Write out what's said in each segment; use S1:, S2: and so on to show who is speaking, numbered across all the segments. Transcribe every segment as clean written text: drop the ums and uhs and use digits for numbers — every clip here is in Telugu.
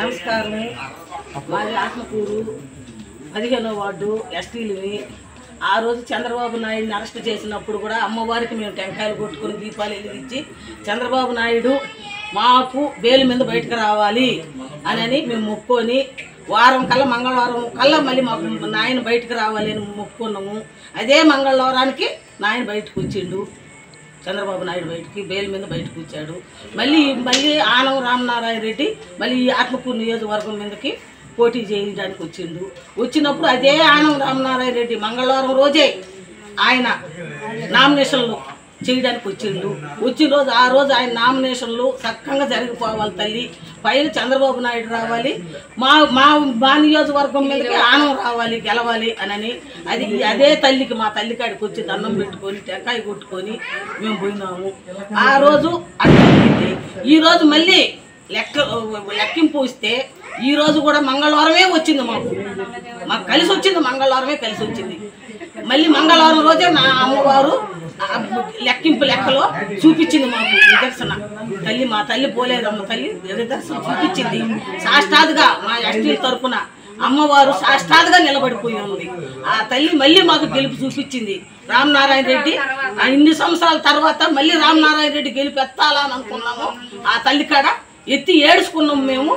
S1: నమస్కారం. మాది ఆత్మకూరు 15వ వార్డు ఎస్టీలని. ఆ రోజు చంద్రబాబు నాయుడిని అరెస్ట్ చేసినప్పుడు కూడా అమ్మవారికి మేము టెంకాయలు కొట్టుకొని దీపాలు వెలిగించి చంద్రబాబు నాయుడు మాకు బెయిల్ మీద బయటకు రావాలి అని మేము మొక్కుకొని వారం కల్లా మంగళవారం కల్లా మళ్ళీ మాకు నాయన బయటకు రావాలి అని మొక్కుకున్నాము. అదే మంగళవారానికి నాయన బయటకు వచ్చిండు. చంద్రబాబు నాయుడు బయటికి బెయిల్ మీద బయటకు వచ్చాడు. మళ్ళీ ఆనం రామనారాయణ రెడ్డి మళ్ళీ ఆత్మకూరు నియోజకవర్గం మీదకి పోటీ చేయడానికి వచ్చిండు. వచ్చినప్పుడు అదే ఆనం రామనారాయణ రెడ్డి మంగళవారం రోజే ఆయన నామినేషన్లు చేయడానికి వచ్చిండు. వచ్చిన రోజు ఆ రోజు ఆయన నామినేషన్లు చక్కగా జరిగిపోవాలి తల్లి, పైన చంద్రబాబు నాయుడు రావాలి, మా మా మా నియోజకవర్గం మీదకి ఆనం రావాలి, గెలవాలి అని అదే తల్లికి మా తల్లి కాడికి వచ్చి దండం పెట్టుకొని టెంకాయ కొట్టుకొని మేము పోయినాము. ఆ రోజు అట్లా. ఈరోజు మళ్ళీ లెక్కింపు వస్తే ఈరోజు కూడా మంగళవారమే వచ్చింది. మాకు కలిసి వచ్చింది, మంగళవారమే కలిసి వచ్చింది. మళ్ళీ మంగళవారం రోజే నా అమ్మవారు లెక్కింపు లెక్కలో చూపించింది మాకు నిదర్శన. తల్లి మా తల్లి పోలేదమ్మ తల్లి నిదర్శన చూపించింది. సాష్టాదుగా మా ఎస్టీల తరఫున అమ్మవారు సాష్టాదుగా నిలబడిపోయి ఉంది. ఆ తల్లి మళ్ళీ మాకు గెలుపు చూపించింది. రామనారాయణ రెడ్డి ఇన్ని సంవత్సరాల తర్వాత మళ్ళీ రామనారాయణ రెడ్డి గెలుపు ఎత్తాలని అనుకున్నాము. ఆ తల్లి కాడ ఎత్తి ఏడుచుకున్నాము మేము.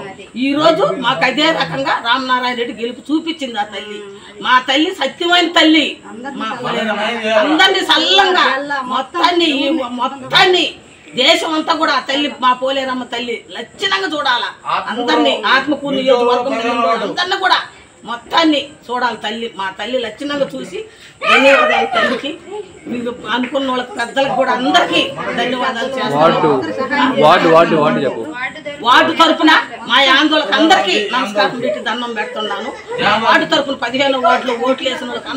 S1: ఈరోజు మాకు అదే రకంగా రామనారాయణ రెడ్డి గెలుపు చూపించింది ఆ తల్లి. మా తల్లి సత్యమైన తల్లి. మా అందరినీ సల్లంగా మొత్తాన్ని దేశం అంతా కూడా ఆ తల్లి మా పోలేరమ్మ తల్లి లక్షణంగా చూడాలా. అందరినీ ఆత్మకూరు నియోజకవర్గం అందరినీ కూడా మొత్తాన్ని చూడాలి తల్లి. మా తల్లి లక్షణంగా చూసి ధన్యవాదాలు తల్లికి. మీకు అనుకున్న వాళ్ళకి పెద్దలకు కూడా అందరికీ ధన్యవాదాలు చేస్తాను. వార్డు తరఫున మా ఆందోళనకు అందరికీ నమస్కారం పెట్టి దండం పెడుతున్నాను. వార్డు తరఫున 15వ వార్డులో ఓట్లు వేసిన వాళ్ళకి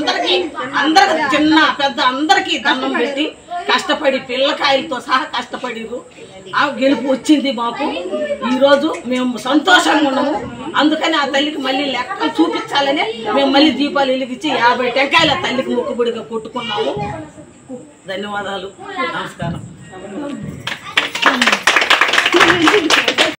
S1: అందరికి చిన్న పెద్ద అందరికీ దండం పెట్టి కష్టపడి పిల్లకాయలతో సహా కష్టపడిరు. ఆ గెలుపు వచ్చింది మాకు. ఈరోజు మేము సంతోషంగా ఉన్నాము. అందుకని ఆ తల్లికి మళ్ళీ లెక్కలు చూపించాలని మేము మళ్ళీ దీపాలు వెలిగించి 50 టెంకాయల తల్లికి మొక్కుబడిగా కొట్టుకున్నాము. ధన్యవాదాలు. నమస్కారం.